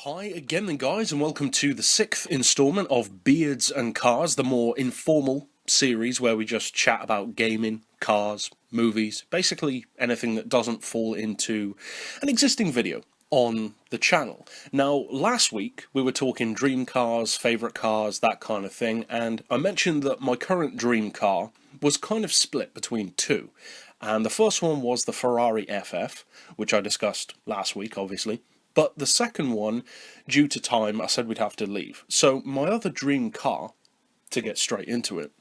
Hi again then guys, and welcome to the 6th instalment of Beards and Cars, the more informal series where we just chat about gaming, cars, movies, basically anything that doesn't fall into an existing video on the channel. Now, last week we were talking dream cars, favourite cars, that kind of thing, and I mentioned that my current dream car was kind of split between two. And the first one was the Ferrari FF, which I discussed last week, obviously. But the second one, due to time, I said we'd have to leave. So my other dream car, to get straight into it,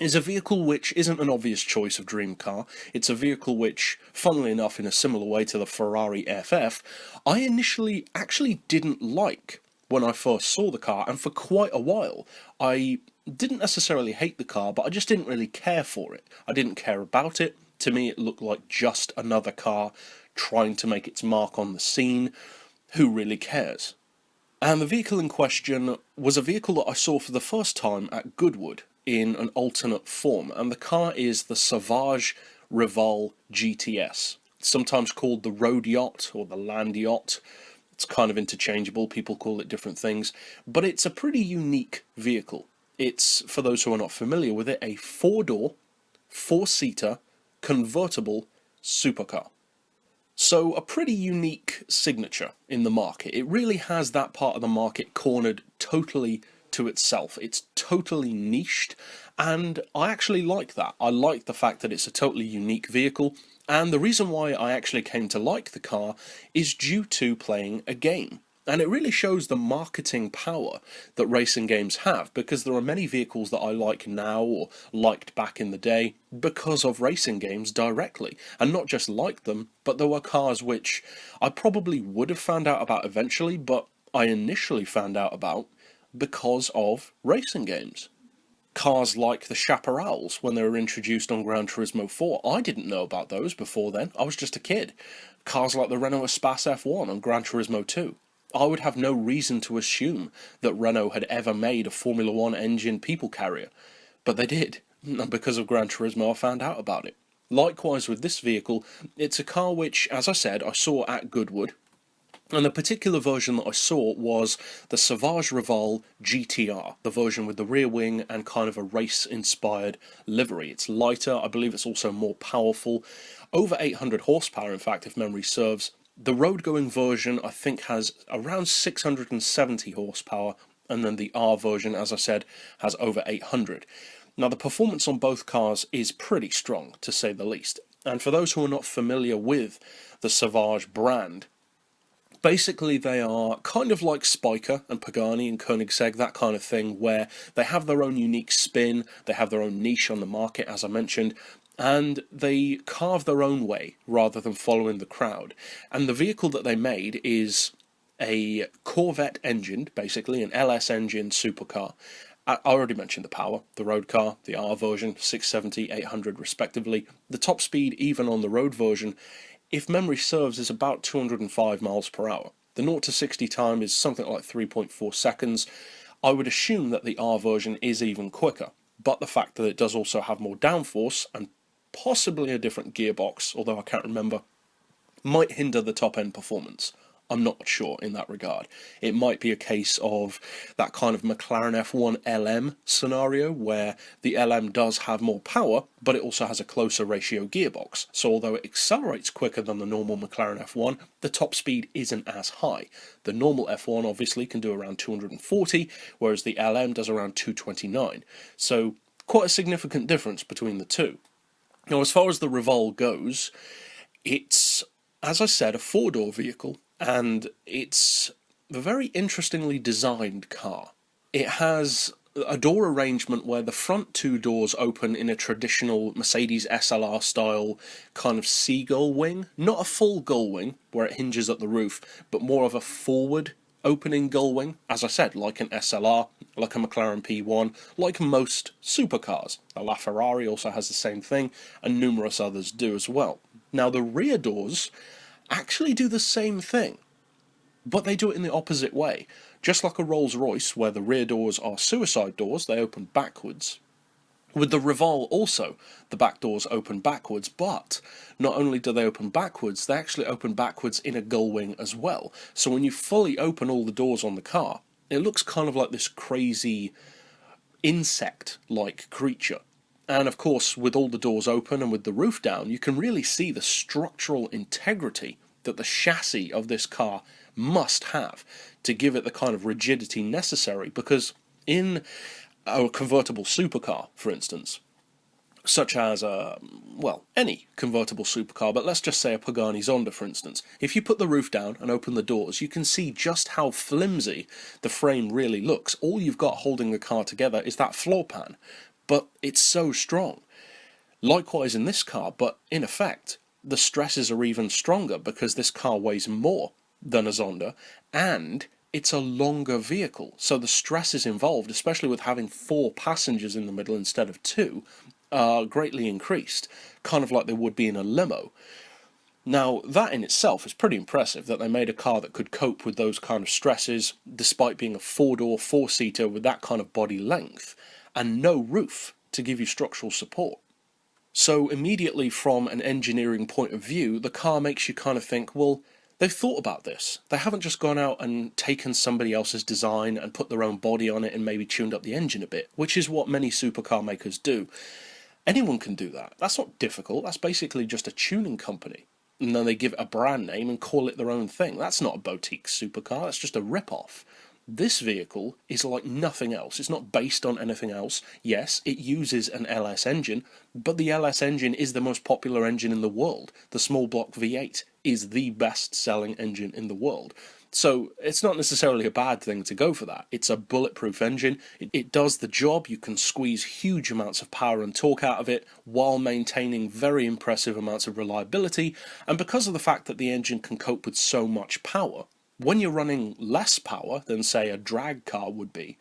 is a vehicle which isn't an obvious choice of dream car. It's a vehicle which, funnily enough, in a similar way to the Ferrari FF, I initially actually didn't like when I first saw the car, and for quite a while. I didn't necessarily hate the car, but I just didn't really care for it. I didn't care about it. To me, it looked like just another car trying to make its mark on the scene. Who really cares? And the vehicle in question was a vehicle that I saw for the first time at Goodwood in an alternate form, and the car is the Sauvage Rivale GTS. It's sometimes called the road yacht or the land yacht. It's kind of interchangeable, people call it different things, but it's a pretty unique vehicle. It's, for those who are not familiar with it, a four-door, four-seater, convertible supercar. So a pretty unique signature in the market. It really has that part of the market cornered totally to itself. It's totally niched, and I actually like that. I like the fact that it's a totally unique vehicle, and the reason why I actually came to like the car is due to playing a game. And it really shows the marketing power that racing games have, because there are many vehicles that I like now or liked back in the day because of racing games directly. And not just liked them, but there were cars which I probably would have found out about eventually, but I initially found out about because of racing games. Cars like the Chaparrals, when they were introduced on Gran Turismo 4, I didn't know about those before then. I was just a kid. Cars like the Renault Espace F1 on Gran Turismo 2. I would have no reason to assume that Renault had ever made a Formula 1 engine people carrier, but they did, and because of Gran Turismo I found out about it. Likewise with this vehicle, it's a car which, as I said, I saw at Goodwood, and the particular version that I saw was the Sauvage Rivale GTR, the version with the rear wing and kind of a race-inspired livery. It's lighter, I believe it's also more powerful, over 800 horsepower in fact, if memory serves. The road-going version, I think, has around 670 horsepower, and then the R version, as I said, has over 800. Now, the performance on both cars is pretty strong, to say the least. And for those who are not familiar with the Sauvage brand, basically they are kind of like Spiker and Pagani and Koenigsegg, that kind of thing, where they have their own unique spin, they have their own niche on the market, as I mentioned, and they carve their own way rather than following the crowd. And the vehicle that they made is a Corvette engined, basically an LS engine supercar. I already mentioned the power, the road car, the R version, 670, 800 respectively. The top speed, even on the road version, if memory serves, is about 205 miles per hour. The 0 to 60 time is something like 3.4 seconds. I would assume that the R version is even quicker, but the fact that it does also have more downforce and possibly a different gearbox, although I can't remember, might hinder the top-end performance. I'm not sure in that regard. It might be a case of that kind of McLaren F1 LM scenario where the LM does have more power, but it also has a closer ratio gearbox. So although it accelerates quicker than the normal McLaren F1, the top speed isn't as high. The normal F1 obviously can do around 240, whereas the LM does around 229. So quite a significant difference between the two. Now, as far as the Rivale goes, it's, as I said, a four-door vehicle, and it's a very interestingly designed car. It has a door arrangement where the front two doors open in a traditional Mercedes SLR style kind of seagull wing. Not a full gull wing, where it hinges at the roof, but more of a forward opening gull wing, as I said, like an SLR, like a McLaren P1, like most supercars. The LaFerrari also has the same thing, and numerous others do as well. Now, the rear doors actually do the same thing, but they do it in the opposite way. Just like a Rolls-Royce, where the rear doors are suicide doors, they open backwards. With the Rivale also, the back doors open backwards, but not only do they open backwards, they actually open backwards in a gull wing as well. So when you fully open all the doors on the car, it looks kind of like this crazy insect-like creature. And of course, with all the doors open and with the roof down, you can really see the structural integrity that the chassis of this car must have to give it the kind of rigidity necessary, because in a convertible supercar, for instance, such as any convertible supercar, but let's just say a Pagani Zonda, for instance, if you put the roof down and open the doors, you can see just how flimsy the frame really looks. All you've got holding the car together is that floor pan, but it's so strong. Likewise in this car, but in effect, the stresses are even stronger because this car weighs more than a Zonda, and it's a longer vehicle, so the stresses involved, especially with having 4 passengers in the middle instead of 2, are greatly increased, kind of like they would be in a limo. Now, that in itself is pretty impressive, that they made a car that could cope with those kind of stresses, despite being a 4-door, 4-seater with that kind of body length, and no roof to give you structural support. So immediately from an engineering point of view, the car makes you kind of think, well, they've thought about this. They haven't just gone out and taken somebody else's design and put their own body on it and maybe tuned up the engine a bit, which is what many supercar makers do. Anyone can do that. That's not difficult. That's basically just a tuning company. And then they give it a brand name and call it their own thing. That's not a boutique supercar. That's just a rip-off. This vehicle is like nothing else. It's not based on anything else. Yes, it uses an LS engine, but the LS engine is the most popular engine in the world. The small block V8 is the best-selling engine in the world. So it's not necessarily a bad thing to go for that. It's a bulletproof engine. It does the job. You can squeeze huge amounts of power and torque out of it while maintaining very impressive amounts of reliability. And because of the fact that the engine can cope with so much power, when you're running less power than, say, a drag car would be,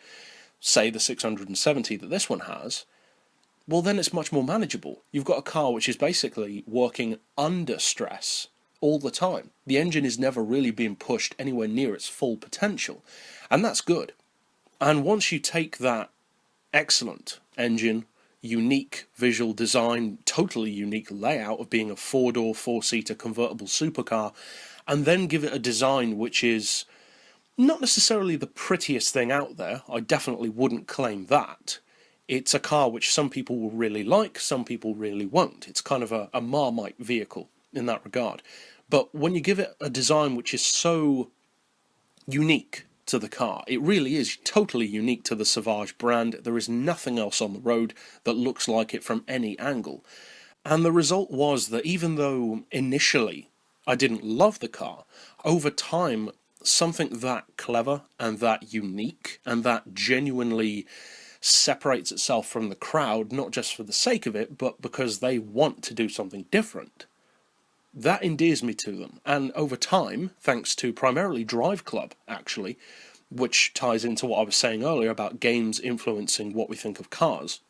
say the 670 that this one has, well, then it's much more manageable. You've got a car which is basically working under stress all the time. The engine is never really being pushed anywhere near its full potential, and that's good. And once you take that excellent engine, unique visual design, totally unique layout of being a 4-door, 4-seater convertible supercar, and then give it a design which is not necessarily the prettiest thing out there, I definitely wouldn't claim that. It's a car which some people will really like, some people really won't. It's kind of a Marmite vehicle in that regard. But when you give it a design which is so unique to the car, it really is totally unique to the Savage brand. There is nothing else on the road that looks like it from any angle. And the result was that even though initially I didn't love the car, over time something that clever and that unique and that genuinely separates itself from the crowd, not just for the sake of it, but because they want to do something different, that endears me to them. And over time, thanks to primarily Drive Club, actually, which ties into what I was saying earlier about games influencing what we think of cars,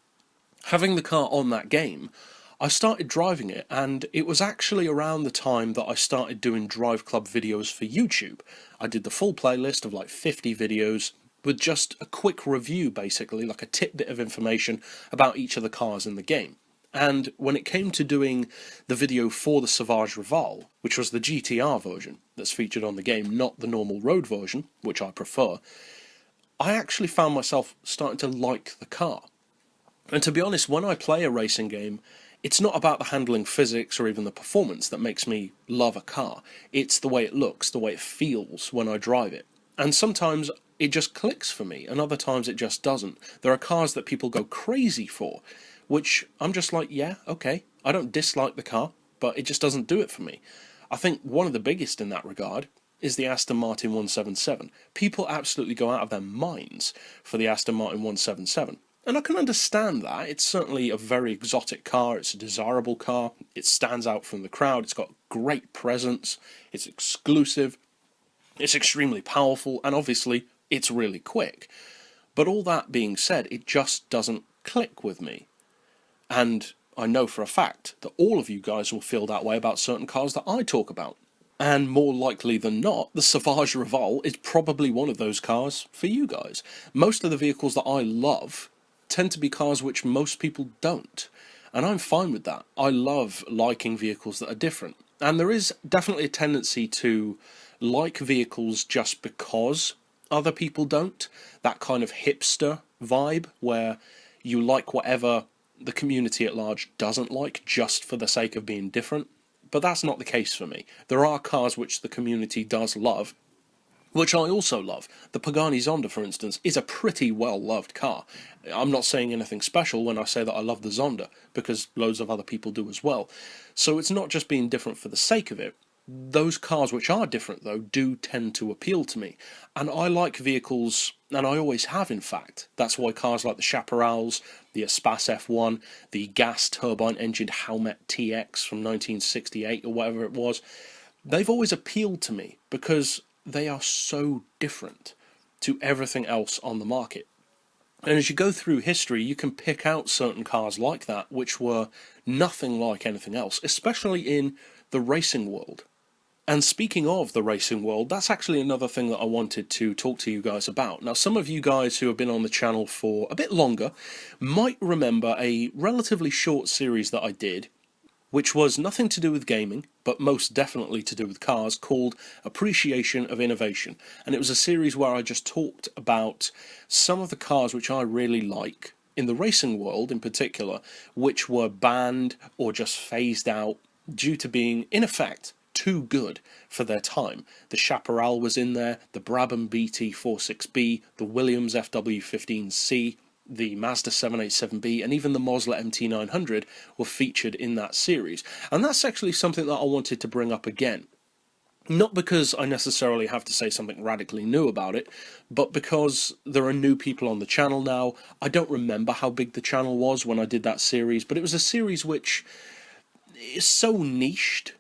having the car on that game, I started driving it, and it was actually around the time that I started doing Drive Club videos for YouTube. I did the full playlist of like 50 videos with just a quick review, basically, like a tidbit of information about each of the cars in the game. And when it came to doing the video for the Savage Rivale, which was the GTR version that's featured on the game, not the normal road version, which I prefer, I actually found myself starting to like the car. And to be honest, when I play a racing game, it's not about the handling physics or even the performance that makes me love a car. It's the way it looks, the way it feels when I drive it. And sometimes it just clicks for me, and other times it just doesn't. There are cars that people go crazy for, which I'm just like, yeah, okay, I don't dislike the car, but it just doesn't do it for me. I think one of the biggest in that regard is the Aston Martin 177. People absolutely go out of their minds for the Aston Martin 177. And I can understand that. It's certainly a very exotic car, it's a desirable car, it stands out from the crowd, it's got great presence, it's exclusive, it's extremely powerful, and obviously it's really quick. But all that being said, it just doesn't click with me. And I know for a fact that all of you guys will feel that way about certain cars that I talk about. And more likely than not, the Savage Rivale is probably one of those cars for you guys. Most of the vehicles that I love tend to be cars which most people don't. And I'm fine with that. I love liking vehicles that are different. And there is definitely a tendency to like vehicles just because other people don't. That kind of hipster vibe where you like whatever the community at large doesn't like just for the sake of being different. But that's not the case for me. There are cars which the community does love, which I also love. The Pagani Zonda, for instance, is a pretty well-loved car. I'm not saying anything special when I say that I love the Zonda, because loads of other people do as well. So it's not just being different for the sake of it. Those cars which are different, though, do tend to appeal to me. And I like vehicles, and I always have, in fact. That's why cars like the Chaparrals, the Espace F1, the gas turbine-engined Howmet TX from 1968 or whatever it was, they've always appealed to me because they are so different to everything else on the market. And as you go through history, you can pick out certain cars like that which were nothing like anything else, especially in the racing world. And speaking of the racing world, that's actually another thing that I wanted to talk to you guys about. Now, some of you guys who have been on the channel for a bit longer might remember a relatively short series that I did, which was nothing to do with gaming, but most definitely to do with cars, called Appreciation of Innovation. And it was a series where I just talked about some of the cars which I really like, in the racing world in particular, which were banned or just phased out due to being, in effect, too good for their time. The Chaparral was in there, the Brabham BT46B, the Williams FW15C, the Mazda 787B, and even the Mosler MT900 were featured in that series. And that's actually something that I wanted to bring up again. Not because I necessarily have to say something radically new about it, but because there are new people on the channel now. I don't remember how big the channel was when I did that series, but it was a series which is so niched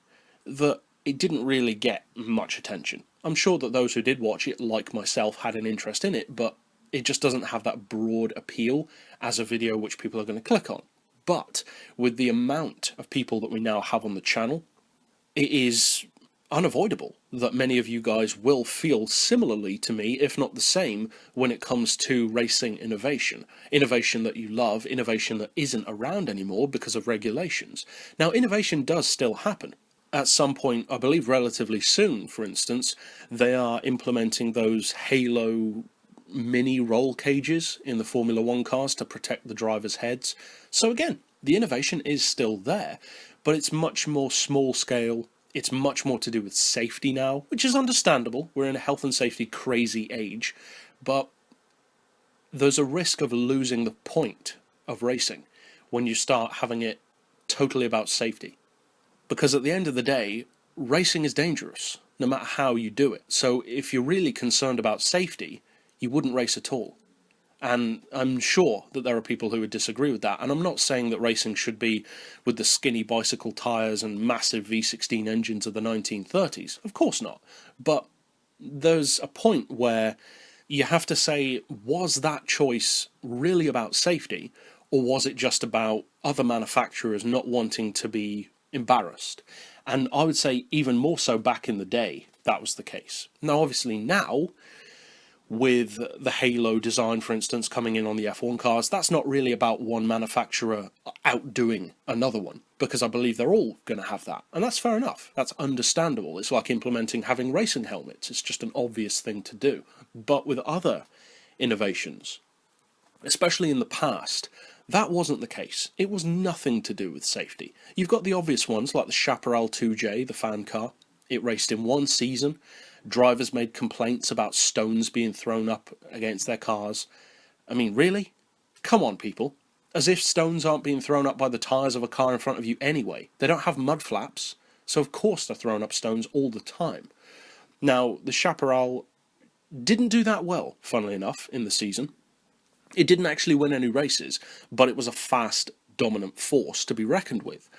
that it didn't really get much attention. I'm sure that those who did watch it, like myself, had an interest in it, but it just doesn't have that broad appeal as a video which people are going to click on. But with the amount of people that we now have on the channel, it is unavoidable that many of you guys will feel similarly to me, if not the same, when it comes to racing innovation. Innovation that you love, innovation that isn't around anymore because of regulations. Now, innovation does still happen. At some point, I believe relatively soon, for instance, they are implementing those Halo mini roll cages in the Formula 1 cars to protect the drivers' heads. So again, the innovation is still there, but it's much more small scale. It's much more to do with safety now, which is understandable. We're in a health and safety crazy age, but there's a risk of losing the point of racing when you start having it totally about safety. Because at the end of the day, racing is dangerous, no matter how you do it. So if you're really concerned about safety, you wouldn't race at all. And I'm sure that there are people who would disagree with that. And I'm not saying that racing should be with the skinny bicycle tyres and massive V16 engines of the 1930s. Of course not. But there's a point where you have to say, was that choice really about safety? Or was it just about other manufacturers not wanting to be embarrassed? And I would say even more so back in the day, that was the case. Now, obviously now, with the Halo design, for instance, coming in on the F1 cars, that's not really about one manufacturer outdoing another one, because I believe they're all going to have that. And that's fair enough. That's understandable. It's like implementing having racing helmets. It's just an obvious thing to do. But with other innovations, especially in the past, that wasn't the case. It was nothing to do with safety. You've got the obvious ones like the Chaparral 2J, the fan car. It raced in one season. Drivers made complaints about stones being thrown up against their cars. I mean, really? Come on, people. As if stones aren't being thrown up by the tyres of a car in front of you anyway. They don't have mud flaps, so of course they're throwing up stones all the time. Now, the Chaparral didn't do that well, funnily enough, in the season. It didn't actually win any races, but it was a fast, dominant force to be reckoned with.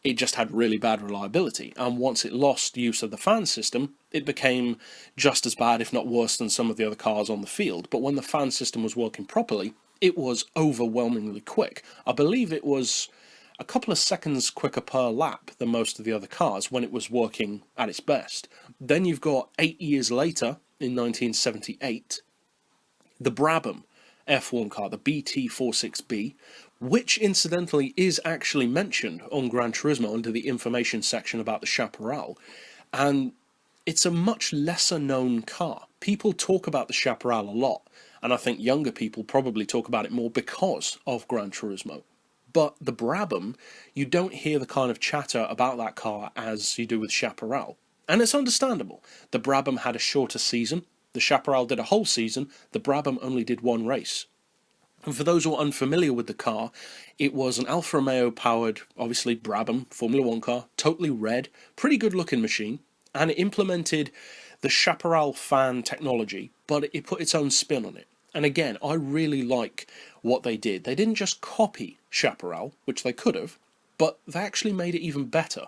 It just had really bad reliability, and once it lost use of the fan system, it became just as bad, if not worse, than some of the other cars on the field. But when the fan system was working properly, it was overwhelmingly quick. I believe it was a couple of seconds quicker per lap than most of the other cars when it was working at its best. Then you've got 8 years later, in 1978, the Brabham F1 car, the BT46B, which incidentally is actually mentioned on Gran Turismo under the information section about the Chaparral, and it's a much lesser known car. People talk about the Chaparral a lot, and I think younger people probably talk about it more because of Gran Turismo. But the Brabham, you don't hear the kind of chatter about that car as you do with Chaparral. And it's understandable. The Brabham had a shorter season. The Chaparral did a whole season. The Brabham only did one race. And for those who are unfamiliar with the car, it was an Alfa Romeo powered, obviously Brabham Formula 1 car, totally red, pretty good looking machine, and it implemented the Chaparral fan technology, but it put its own spin on it. And again, I really like what they did. They didn't just copy Chaparral, which they could have, but they actually made it even better.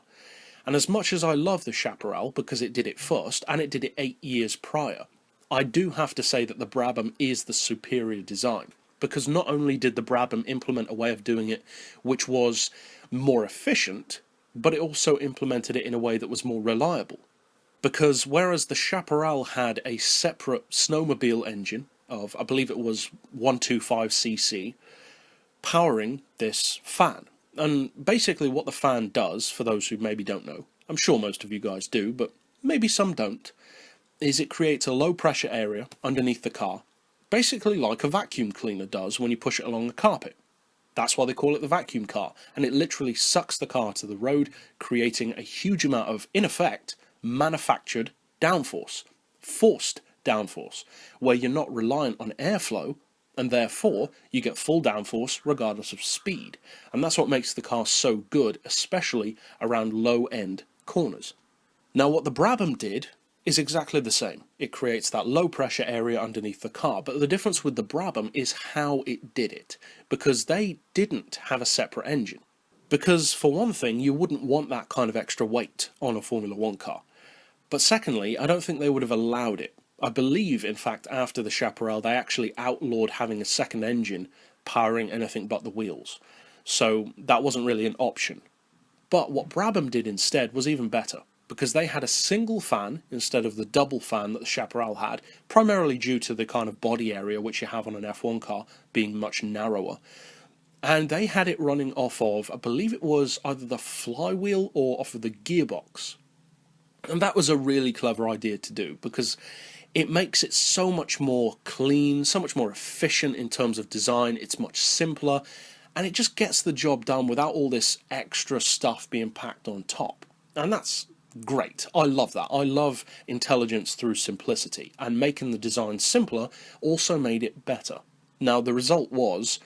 And as much as I love the Chaparral because it did it first, and it did it 8 years prior, I do have to say that the Brabham is the superior design. Because not only did the Brabham implement a way of doing it which was more efficient, but it also implemented it in a way that was more reliable. Because whereas the Chaparral had a separate snowmobile engine of, I believe it was 125cc, powering this fan. And basically what the fan does, for those who maybe don't know, I'm sure most of you guys do, but maybe some don't, is it creates a low pressure area underneath the car, basically like a vacuum cleaner does when you push it along a carpet. That's why they call it the vacuum car, and it literally sucks the car to the road, creating a huge amount of, in effect, manufactured downforce, forced downforce, where you're not reliant on airflow, and therefore you get full downforce regardless of speed. And that's what makes the car so good, especially around low-end corners. Now what the Brabham did is exactly the same. It creates that low pressure area underneath the car, but the difference with the Brabham is how it did it, because they didn't have a separate engine. Because for one thing, you wouldn't want that kind of extra weight on a Formula 1 car. But secondly, I don't think they would have allowed it. I believe, in fact, after the Chaparral, they actually outlawed having a second engine powering anything but the wheels. So that wasn't really an option. But what Brabham did instead was even better, because they had a single fan instead of the double fan that the Chaparral had, primarily due to the kind of body area which you have on an F1 car being much narrower. And they had it running off of, I believe it was either the flywheel or off of the gearbox. And that was a really clever idea to do, because it makes it so much more clean, so much more efficient in terms of design. It's much simpler, and it just gets the job done without all this extra stuff being packed on top. And that's great. I love that. I love intelligence through simplicity, and making the design simpler also made it better. Now, the result was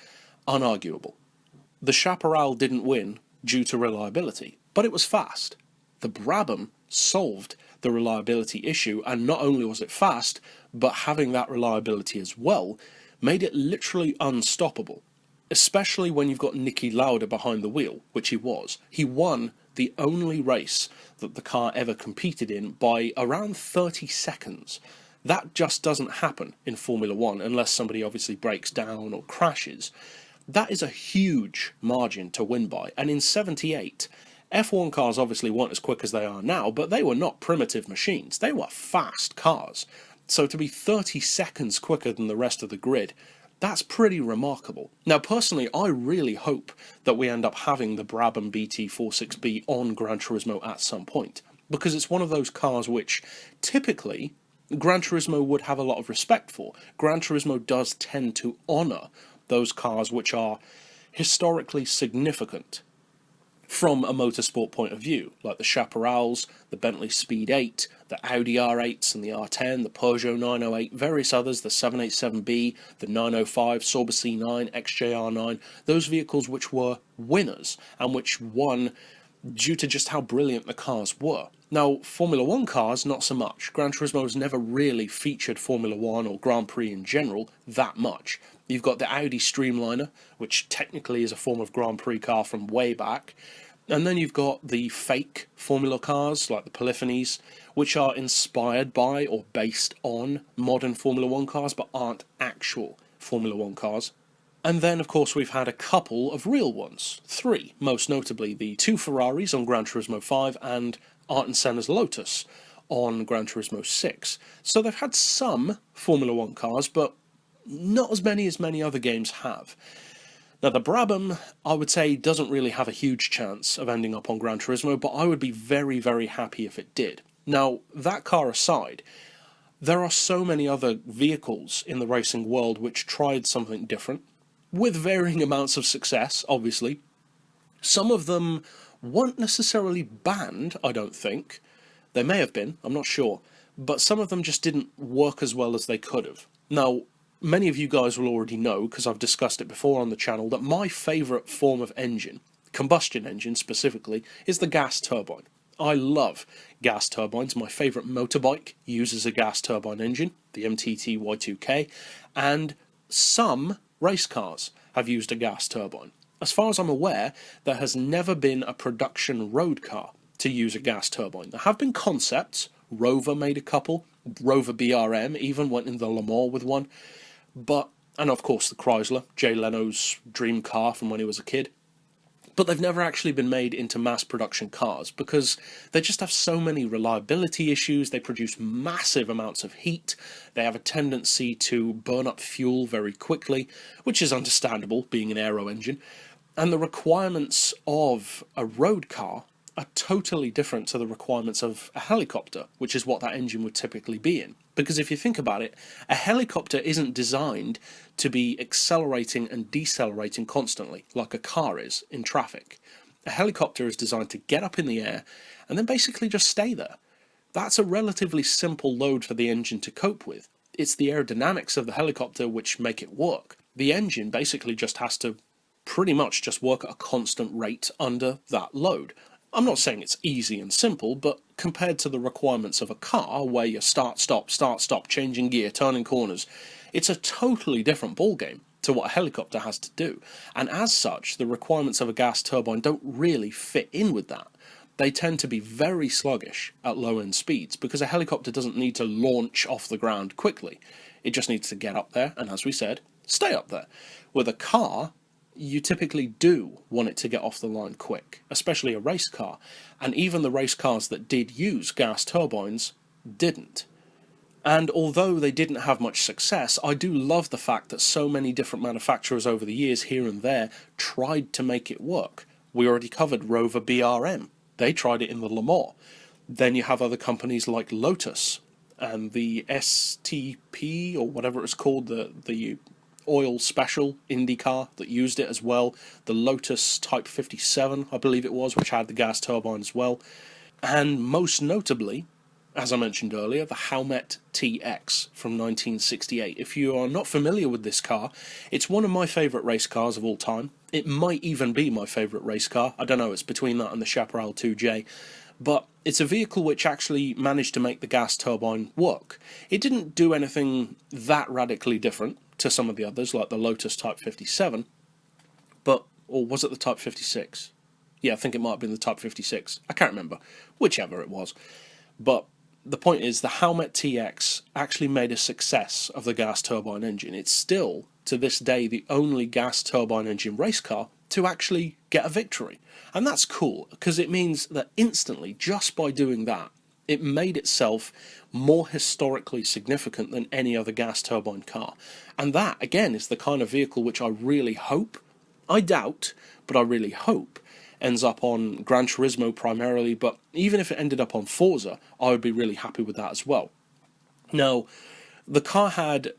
unarguable. The Chaparral didn't win due to reliability, but it was fast. The Brabham solved the reliability issue, and not only was it fast, but having that reliability as well made it literally unstoppable, especially when you've got Niki Lauda behind the wheel, which he was. He won the only race that the car ever competed in by around 30 seconds. That just doesn't happen in Formula 1 unless somebody obviously breaks down or crashes. That is a huge margin to win by, and in 78, F1 cars obviously weren't as quick as they are now, but they were not primitive machines. They were fast cars. So to be 30 seconds quicker than the rest of the grid, that's pretty remarkable. Now, personally, I really hope that we end up having the Brabham BT46B on Gran Turismo at some point, because it's one of those cars which, typically, Gran Turismo would have a lot of respect for. Gran Turismo does tend to honour those cars which are historically significant from a motorsport point of view, like the Chaparrals, the Bentley Speed 8, the Audi R8s and the R10, the Peugeot 908, various others, the 787B, the 905, Sauber C9, XJR9, those vehicles which were winners and which won due to just how brilliant the cars were. Now, Formula 1 cars, not so much. Gran Turismo has never really featured Formula 1 or Grand Prix in general that much. You've got the Audi Streamliner, which technically is a form of Grand Prix car from way back. And then you've got the fake Formula cars, like the Polyphonies, which are inspired by or based on modern Formula 1 cars, but aren't actual Formula 1 cars. And then, of course, we've had a couple of real ones. 3, most notably the 2 Ferraris on Gran Turismo 5 and Ayrton Senna's Lotus on Gran Turismo 6. So they've had some Formula 1 cars, but not as many other games have. Now, the Brabham, I would say, doesn't really have a huge chance of ending up on Gran Turismo, but I would be very, very happy if it did. Now, that car aside, there are so many other vehicles in the racing world which tried something different, with varying amounts of success, obviously. Some of them weren't necessarily banned, I don't think. They may have been, I'm not sure. But some of them just didn't work as well as they could have. Now, many of you guys will already know, because I've discussed it before on the channel, that my favourite form of engine, combustion engine specifically, is the gas turbine. I love gas turbines. My favourite motorbike uses a gas turbine engine, the MTT Y2K, and some race cars have used a gas turbine. As far as I'm aware, there has never been a production road car to use a gas turbine. There have been concepts. Rover made a couple. Rover BRM even went in the Le Mans with one. But, and of course the Chrysler, Jay Leno's dream car from when he was a kid. But they've never actually been made into mass production cars because they just have so many reliability issues. They produce massive amounts of heat. They have a tendency to burn up fuel very quickly, which is understandable being an aero engine. And the requirements of a road car are totally different to the requirements of a helicopter, which is what that engine would typically be in. Because if you think about it, a helicopter isn't designed to be accelerating and decelerating constantly, like a car is in traffic. A helicopter is designed to get up in the air and then basically just stay there. That's a relatively simple load for the engine to cope with. It's the aerodynamics of the helicopter which make it work. The engine basically just has to pretty much just work at a constant rate under that load. I'm not saying it's easy and simple, but compared to the requirements of a car, where you start, stop, changing gear, turning corners, it's a totally different ballgame to what a helicopter has to do. And as such, the requirements of a gas turbine don't really fit in with that. They tend to be very sluggish at low-end speeds, because a helicopter doesn't need to launch off the ground quickly. It just needs to get up there, and as we said, stay up there. With a car, you typically do want it to get off the line quick, especially a race car, and even the race cars that did use gas turbines didn't. And although they didn't have much success, I do love the fact that so many different manufacturers over the years here and there tried to make it work. We already covered Rover BRM. They tried it in the Le Mans. Then you have other companies like Lotus and the STP, or whatever it's called, the oil special Indy car that used it as well. The Lotus Type 57, I believe it was, which had the gas turbine as well. And most notably, as I mentioned earlier, the Howmet TX from 1968. If you are not familiar with this car, it's one of my favourite race cars of all time. It might even be my favourite race car. I don't know, it's between that and the Chaparral 2J. But it's a vehicle which actually managed to make the gas turbine work. It didn't do anything that radically different to some of the others, like the Lotus Type 57, or was it the Type 56? Yeah, I think it might have been the Type 56. I can't remember. Whichever it was. But the point is, the Howmet TX actually made a success of the gas turbine engine. It's still, to this day, the only gas turbine engine race car to actually get a victory. And that's cool, because it means that instantly, just by doing that, it made itself more historically significant than any other gas turbine car. And that, again, is the kind of vehicle which I really hope, I doubt, but I really hope, ends up on Gran Turismo primarily, but even if it ended up on Forza, I would be really happy with that as well. Now, the car had,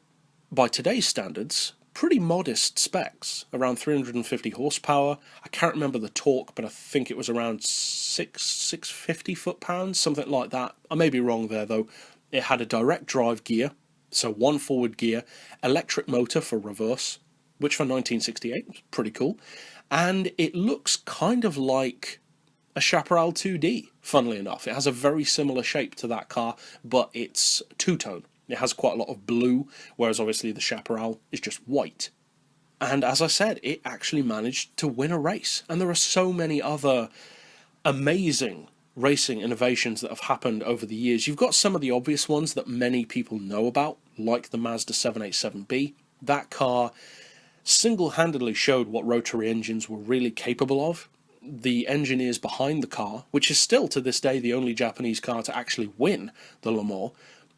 by today's standards, pretty modest specs, around 350 horsepower. I can't remember the torque, but I think it was around 650 foot-pounds, something like that. I may be wrong there, though. It had a direct drive gear, so one forward gear, electric motor for reverse, which for 1968 was pretty cool, and it looks kind of like a Chaparral 2D, funnily enough. It has a very similar shape to that car, but it's two-tone. It has quite a lot of blue, whereas obviously the Chaparral is just white. And as I said, it actually managed to win a race. And there are so many other amazing racing innovations that have happened over the years. You've got some of the obvious ones that many people know about, like the Mazda 787B. That car single-handedly showed what rotary engines were really capable of. The engineers behind the car, which is still to this day the only Japanese car to actually win the Le Mans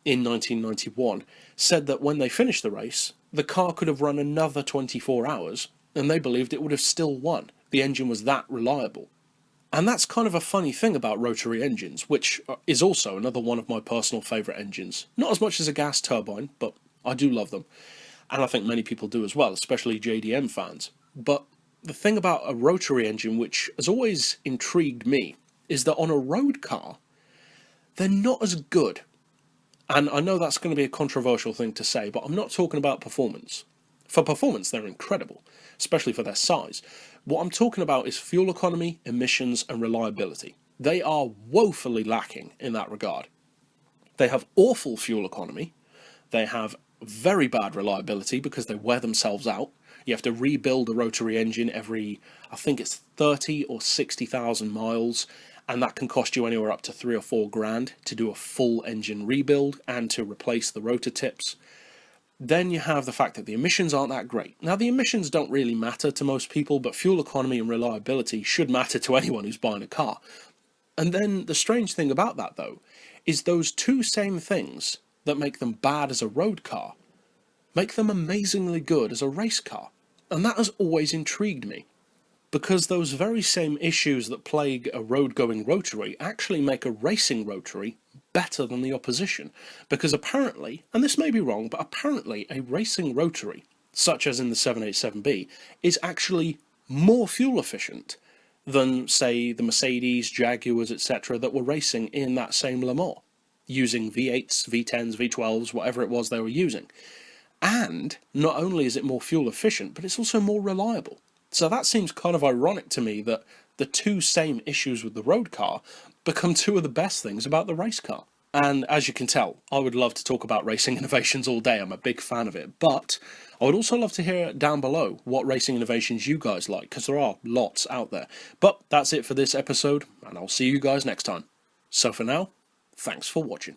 in 1991, said that when they finished the race, the car could have run another 24 hours, and they believed it would have still won. The engine was that reliable. And that's kind of a funny thing about rotary engines, which is also another one of my personal favourite engines. Not as much as a gas turbine, but I do love them. And I think many people do as well, especially JDM fans. But the thing about a rotary engine which has always intrigued me is that on a road car, they're not as good. And I know that's going to be a controversial thing to say, but I'm not talking about performance. For performance, they're incredible, especially for their size. What I'm talking about is fuel economy, emissions, and reliability. They are woefully lacking in that regard. They have awful fuel economy. They have very bad reliability because they wear themselves out. You have to rebuild a rotary engine every, I think it's 30 or 60,000 miles, and that can cost you anywhere up to 3 or 4 grand to do a full engine rebuild and to replace the rotor tips. Then you have the fact that the emissions aren't that great. Now, the emissions don't really matter to most people, but fuel economy and reliability should matter to anyone who's buying a car. And then the strange thing about that, though, is those two same things that make them bad as a road car make them amazingly good as a race car. And that has always intrigued me, because those very same issues that plague a road-going rotary actually make a racing rotary better than the opposition. Because apparently, and this may be wrong, but apparently a racing rotary, such as in the 787B, is actually more fuel efficient than, say, the Mercedes, Jaguars, etc. that were racing in that same Le Mans, using V8s, V10s, V12s, whatever it was they were using. And not only is it more fuel efficient, but it's also more reliable. So that seems kind of ironic to me that the two same issues with the road car become two of the best things about the race car. And as you can tell, I would love to talk about racing innovations all day. I'm a big fan of it. But I would also love to hear down below what racing innovations you guys like, because there are lots out there. But that's it for this episode, and I'll see you guys next time. So for now, thanks for watching.